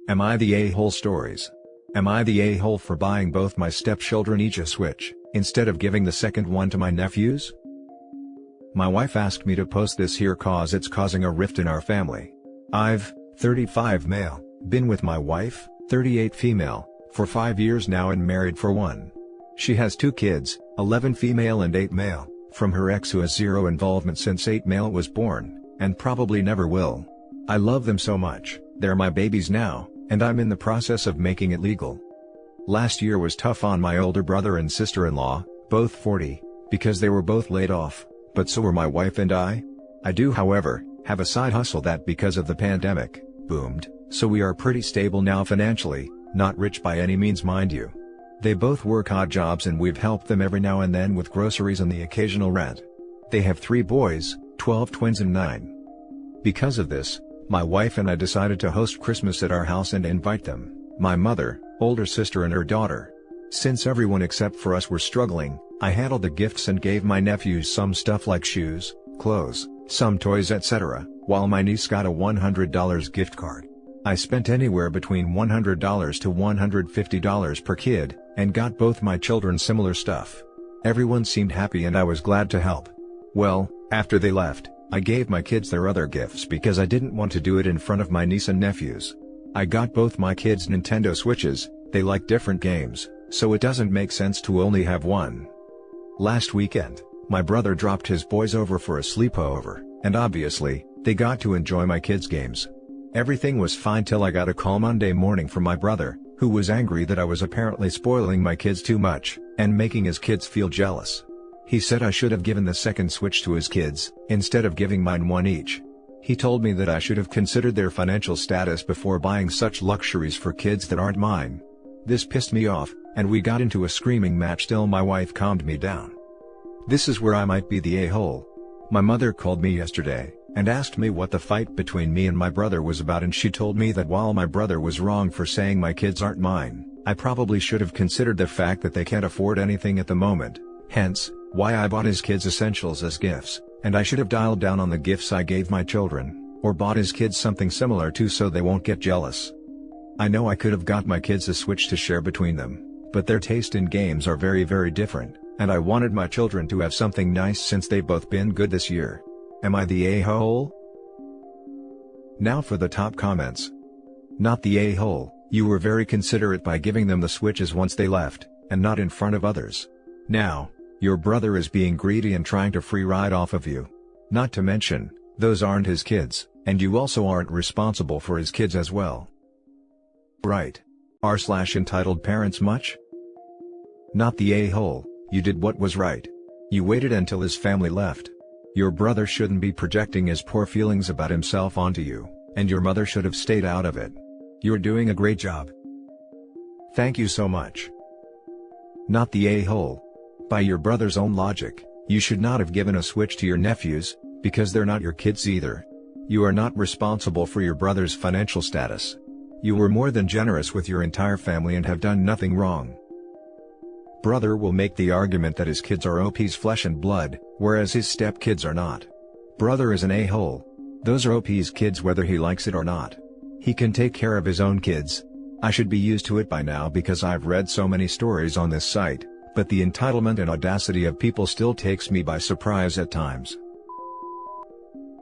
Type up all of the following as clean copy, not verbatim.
Am I the a-hole stories? Am I the a-hole for buying both my stepchildren each a Switch, instead of giving the second one to my nephews? My wife asked me to post this here cause it's causing a rift in our family. I've, 35 male, been with my wife, 38 female, for 5 years now and married for 1. She has 2 kids, 11 female and 8 male, from her ex who has 0 involvement since 8 male was born, and probably never will. I love them so much, they're my babies now, and I'm in the process of making it legal. Last year was tough on my older brother and sister-in-law, both 40, because they were both laid off, but so were my wife and I. I do however, have a side hustle that because of the pandemic, boomed, so we are pretty stable now financially, not rich by any means mind you. They both work odd jobs and we've helped them every now and then with groceries and the occasional rent. They have 3 boys, 12 twins and 9. Because of this, my wife and I decided to host Christmas at our house and invite them, my mother, older sister and her daughter. Since everyone except for us were struggling, I handled the gifts and gave my nephews some stuff like shoes, clothes, some toys etc., while my niece got a $100 gift card. I spent anywhere between $100 to $150 per kid, and got both my children similar stuff. Everyone seemed happy and I was glad to help. Well, after they left, I gave my kids their other gifts because I didn't want to do it in front of my niece and nephews. I got both my kids Nintendo Switches, they like different games, so it doesn't make sense to only have one. Last weekend, my brother dropped his boys over for a sleepover, and obviously, they got to enjoy my kids' games. Everything was fine till I got a call Monday morning from my brother, who was angry that I was apparently spoiling my kids too much, and making his kids feel jealous. He said I should have given the second Switch to his kids, instead of giving mine one each. He told me that I should have considered their financial status before buying such luxuries for kids that aren't mine. This pissed me off, and we got into a screaming match till my wife calmed me down. This is where I might be the a-hole. My mother called me yesterday, and asked me what the fight between me and my brother was about, and she told me that while my brother was wrong for saying my kids aren't mine, I probably should have considered the fact that they can't afford anything at the moment, hence, why I bought his kids essentials as gifts, and I should have dialed down on the gifts I gave my children, or bought his kids something similar too so they won't get jealous. I know I could have got my kids a Switch to share between them, but their taste in games are very different, and I wanted my children to have something nice since they've both been good this year. Am I the a-hole? Now for the top comments. Not the a-hole, you were very considerate by giving them the Switches once they left, and not in front of others. Now, your brother is being greedy and trying to free ride off of you. Not to mention, those aren't his kids, and you also aren't responsible for his kids as well. Right. R/entitled parents much? Not the a-hole, you did what was right. You waited until his family left. Your brother shouldn't be projecting his poor feelings about himself onto you, and your mother should have stayed out of it. You're doing a great job. Thank you so much. Not the a-hole. By your brother's own logic, you should not have given a Switch to your nephews, because they're not your kids either. You are not responsible for your brother's financial status. You were more than generous with your entire family and have done nothing wrong. Brother will make the argument that his kids are OP's flesh and blood, whereas his stepkids are not. Brother is an a-hole. Those are OP's kids whether he likes it or not. He can take care of his own kids. I should be used to it by now because I've read so many stories on this site, but the entitlement and audacity of people still takes me by surprise at times.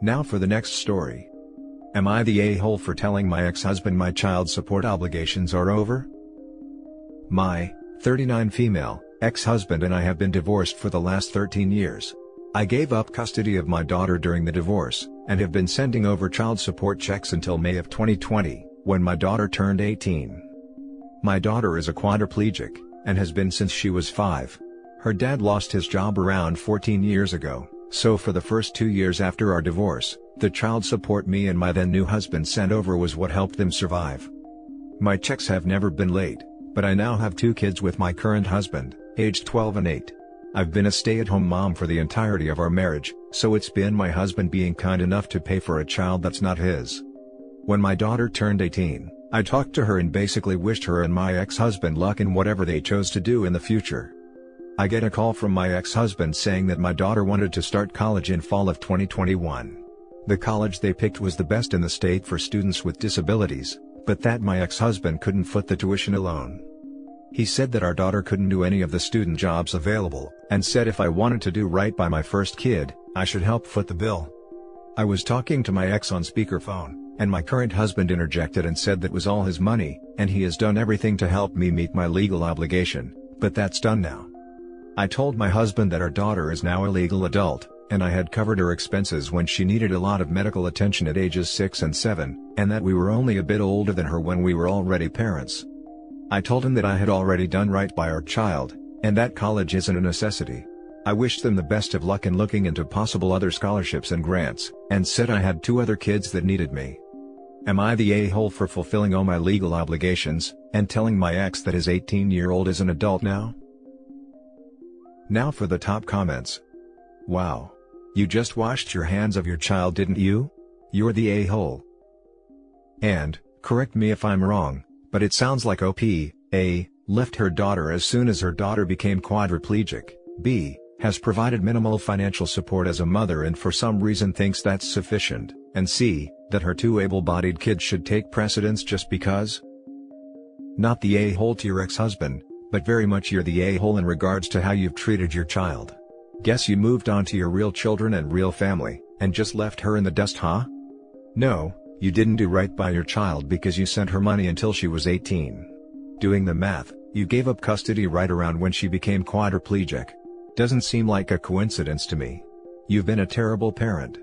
Now for the next story. Am I the a-hole for telling my ex-husband my child support obligations are over? My 39 female ex-husband and I have been divorced for the last 13 years. I gave up custody of my daughter during the divorce, and have been sending over child support checks until May of 2020, when my daughter turned 18. My daughter is a quadriplegic, and has been since she was 5. Her dad lost his job around 14 years ago, so for the first 2 years after our divorce, the child support me and my then new husband sent over was what helped them survive. My checks have never been late, but I now have 2 kids with my current husband, aged 12 and 8. I've been a stay-at-home mom for the entirety of our marriage, so it's been my husband being kind enough to pay for a child that's not his. When my daughter turned 18, I talked to her and basically wished her and my ex-husband luck in whatever they chose to do in the future. I get a call from my ex-husband saying that my daughter wanted to start college in fall of 2021. The college they picked was the best in the state for students with disabilities, but that my ex-husband couldn't foot the tuition alone. He said that our daughter couldn't do any of the student jobs available, and said if I wanted to do right by my first kid, I should help foot the bill. I was talking to my ex on speakerphone, and my current husband interjected and said that was all his money, and he has done everything to help me meet my legal obligation, but that's done now. I told my husband that our daughter is now a legal adult, and I had covered her expenses when she needed a lot of medical attention at ages 6 and 7, and that we were only a bit older than her when we were already parents. I told him that I had already done right by our child, and that college isn't a necessity. I wished them the best of luck in looking into possible other scholarships and grants, and said I had 2 other kids that needed me. Am I the a-hole for fulfilling all my legal obligations, and telling my ex that his 18-year-old is an adult now? Now for the top comments. Wow. You just washed your hands of your child, didn't you? You're the a-hole. And, correct me if I'm wrong, but it sounds like OP, A, left her daughter as soon as her daughter became quadriplegic, B, has provided minimal financial support as a mother and for some reason thinks that's sufficient, and C, that her 2 able-bodied kids should take precedence just because? Not the a-hole to your ex-husband, but very much you're the a-hole in regards to how you've treated your child. Guess you moved on to your real children and real family, and just left her in the dust, huh? No, you didn't do right by your child because you sent her money until she was 18. Doing the math, you gave up custody right around when she became quadriplegic. Doesn't seem like a coincidence to me. You've been a terrible parent.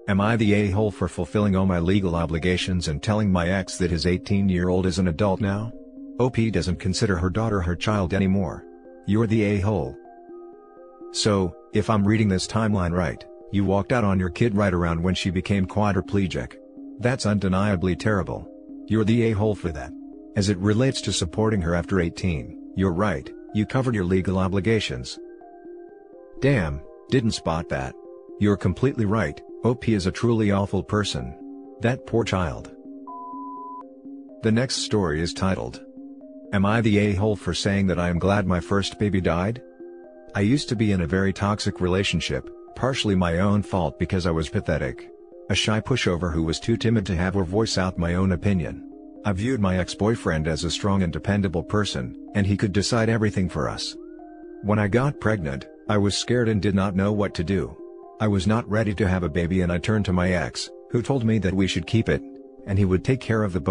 Am I the a-hole for fulfilling all my legal obligations and telling my ex that his 18-year-old is an adult now? OP doesn't consider her daughter her child anymore. You're the a-hole. So, if I'm reading this timeline right, you walked out on your kid right around when she became quadriplegic. That's undeniably terrible. You're the a-hole for that. As it relates to supporting her after 18, you're right, you covered your legal obligations. Damn, didn't spot that. You're completely right, OP is a truly awful person. That poor child. The next story is titled, Am I the a-hole for saying that I am glad my first baby died? I used to be in a very toxic relationship, partially my own fault because I was pathetic. A shy pushover who was too timid to have or voice out my own opinion. I viewed my ex-boyfriend as a strong and dependable person, and he could decide everything for us. When I got pregnant, I was scared and did not know what to do. I was not ready to have a baby and I turned to my ex, who told me that we should keep it, and he would take care of the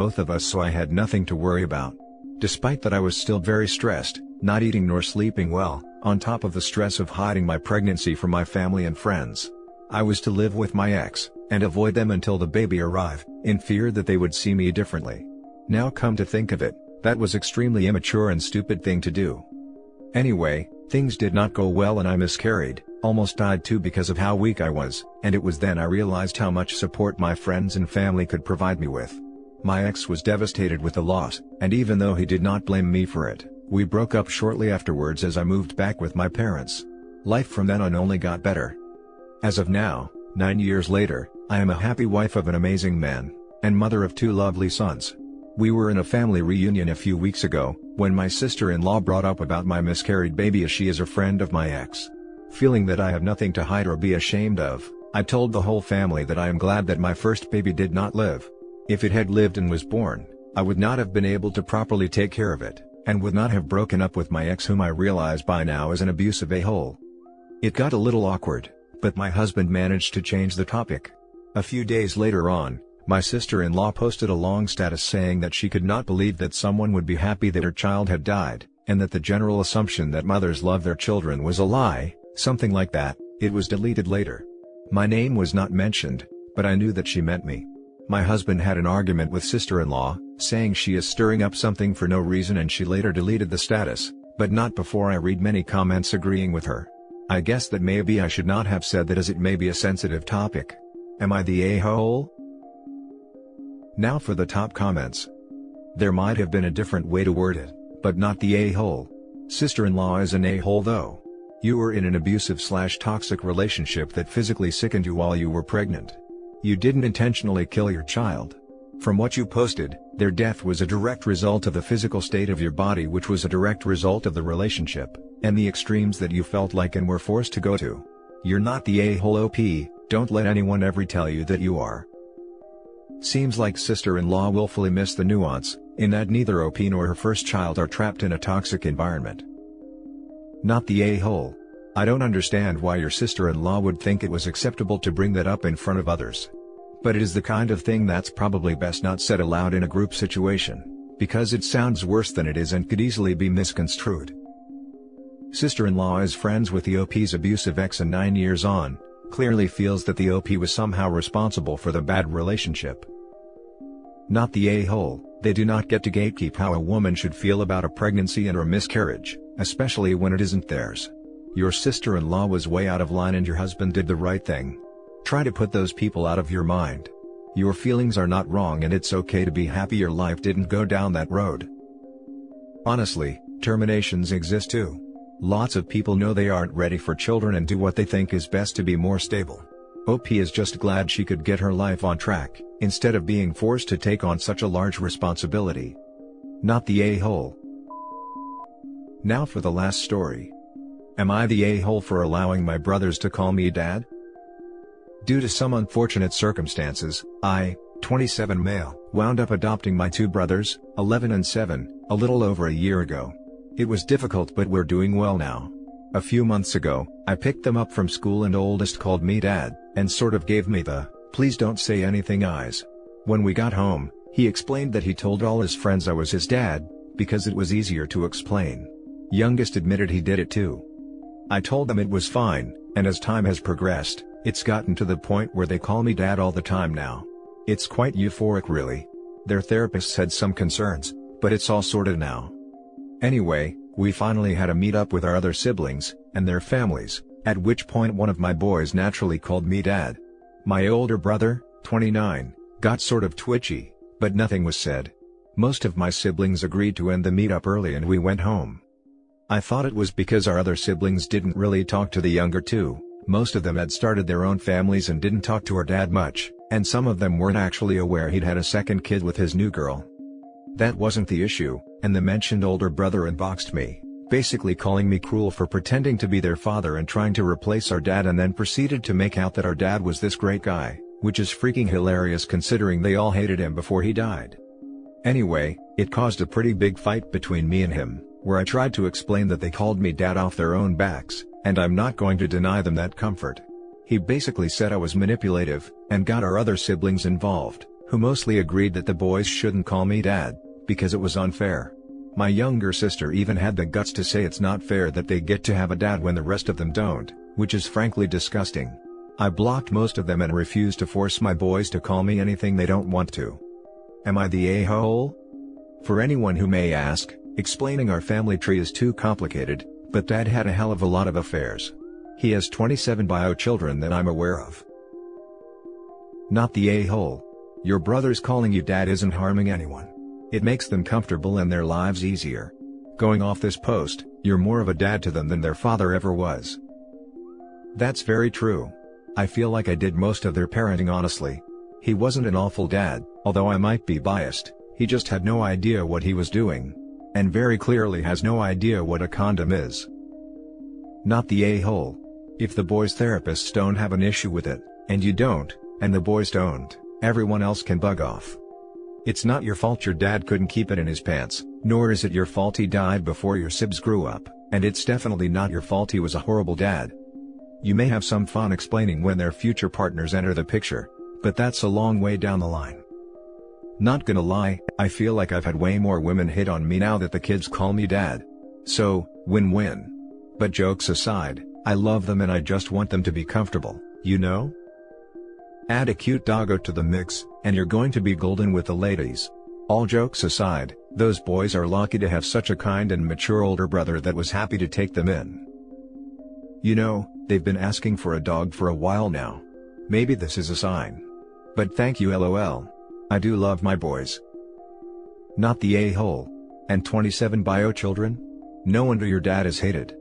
both of us, so I had nothing to worry about. Despite that, I was still very stressed, not eating nor sleeping well, on top of the stress of hiding my pregnancy from my family and friends. I was to live with my ex, and avoid them until the baby arrived, in fear that they would see me differently. Now come to think of it, that was extremely immature and stupid thing to do. Anyway, things did not go well and I miscarried, almost died too because of how weak I was, and it was then I realized how much support my friends and family could provide me with. My ex was devastated with the loss, and even though he did not blame me for it, we broke up shortly afterwards as I moved back with my parents. Life from then on only got better. As of now, 9 years later, I am a happy wife of an amazing man, and mother of 2 lovely sons. We were in a family reunion a few weeks ago, when my sister-in-law brought up about my miscarried baby as she is a friend of my ex. Feeling that I have nothing to hide or be ashamed of, I told the whole family that I am glad that my first baby did not live. If it had lived and was born, I would not have been able to properly take care of it, and would not have broken up with my ex, whom I realize by now is an abusive a-hole. It got a little awkward, but my husband managed to change the topic. A few days later on, my sister-in-law posted a long status saying that she could not believe that someone would be happy that her child had died, and that the general assumption that mothers love their children was a lie, something like that. It was deleted later. My name was not mentioned, but I knew that she meant me. My husband had an argument with sister-in-law, saying she is stirring up something for no reason, and she later deleted the status, but not before I read many comments agreeing with her. I guess that maybe I should not have said that, as it may be a sensitive topic. Am I the a-hole? Now for the top comments. There might have been a different way to word it, but not the a-hole. Sister-in-law is an a-hole though. You were in an abusive/toxic relationship that physically sickened you while you were pregnant. You didn't intentionally kill your child. From what you posted, their death was a direct result of the physical state of your body, which was a direct result of the relationship, and the extremes that you felt like and were forced to go to. You're not the a-hole OP, don't let anyone ever tell you that you are. Seems like sister-in-law willfully missed the nuance, in that neither OP nor her first child are trapped in a toxic environment. Not the a-hole. I don't understand why your sister-in-law would think it was acceptable to bring that up in front of others. But it is the kind of thing that's probably best not said aloud in a group situation, because it sounds worse than it is and could easily be misconstrued. Sister-in-law is friends with the OP's abusive ex and 9 years on, clearly feels that the OP was somehow responsible for the bad relationship. Not the a-hole. They do not get to gatekeep how a woman should feel about a pregnancy and or miscarriage, especially when it isn't theirs. Your sister-in-law was way out of line and your husband did the right thing. Try to put those people out of your mind. Your feelings are not wrong, and it's okay to be happy your life didn't go down that road. Honestly, terminations exist too. Lots of people know they aren't ready for children and do what they think is best to be more stable. OP is just glad she could get her life on track, instead of being forced to take on such a large responsibility. Not the a-hole. Now for the last story. Am I the a-hole for allowing my brothers to call me dad? Due to some unfortunate circumstances, I, 27 male, wound up adopting my two brothers, 11 and 7, a little over a year ago. It was difficult, but we're doing well now. A few months ago, I picked them up from school and oldest called me dad, and sort of gave me the, please don't say anything eyes. When we got home, he explained that he told all his friends I was his dad, because it was easier to explain. Youngest admitted he did it too. I told them it was fine, and as time has progressed, it's gotten to the point where they call me dad all the time now. It's quite euphoric really. Their therapists had some concerns, but it's all sorted now. Anyway, we finally had a meet-up with our other siblings, and their families, at which point one of my boys naturally called me dad. My older brother, 29, got sort of twitchy, but nothing was said. Most of my siblings agreed to end the meet-up early and we went home. I thought it was because our other siblings didn't really talk to the younger two. Most of them had started their own families and didn't talk to our dad much, and some of them weren't actually aware he'd had a second kid with his new girl. That wasn't the issue, and the mentioned older brother inboxed me, basically calling me cruel for pretending to be their father and trying to replace our dad, and then proceeded to make out that our dad was this great guy, which is freaking hilarious considering they all hated him before he died. Anyway, it caused a pretty big fight between me and him, where I tried to explain that they called me dad off their own backs, and I'm not going to deny them that comfort. He basically said I was manipulative, and got our other siblings involved, who mostly agreed that the boys shouldn't call me dad, because it was unfair. My younger sister even had the guts to say it's not fair that they get to have a dad when the rest of them don't, which is frankly disgusting. I blocked most of them and refused to force my boys to call me anything they don't want to. Am I the a-hole? For anyone who may ask, explaining our family tree is too complicated, but dad had a hell of a lot of affairs. He has 27 bio children that I'm aware of. Not the a-hole. Your brothers calling you dad isn't harming anyone. It makes them comfortable and their lives easier. Going off this post, you're more of a dad to them than their father ever was. That's very true. I feel like I did most of their parenting honestly. He wasn't an awful dad, although I might be biased, he just had no idea what he was doing. And very clearly has no idea what a condom is. Not the a-hole. If the boys' therapists don't have an issue with it, and you don't, and the boys don't, everyone else can bug off. It's not your fault your dad couldn't keep it in his pants, nor is it your fault he died before your sibs grew up, and it's definitely not your fault he was a horrible dad. You may have some fun explaining when their future partners enter the picture, but that's a long way down the line. Not gonna lie, I feel like I've had way more women hit on me now that the kids call me dad. So, win-win. But jokes aside, I love them and I just want them to be comfortable, you know? Add a cute doggo to the mix, and you're going to be golden with the ladies. All jokes aside, those boys are lucky to have such a kind and mature older brother that was happy to take them in. You know, they've been asking for a dog for a while now. Maybe this is a sign. But thank you LOL. I do love my boys. Not the a-hole. And 27 bio children? No wonder your dad is hated.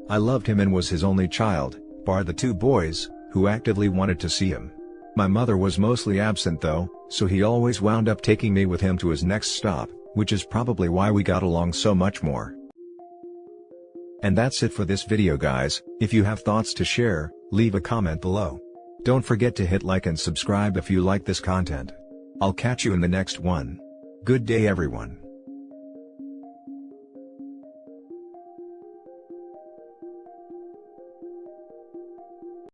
I loved him and was his only child, bar the 2 boys, who actively wanted to see him. My mother was mostly absent though, so he always wound up taking me with him to his next stop, which is probably why we got along so much more. And that's it for this video guys. If you have thoughts to share, leave a comment below. Don't forget to hit like and subscribe if you like this content. I'll catch you in the next one. Good day everyone.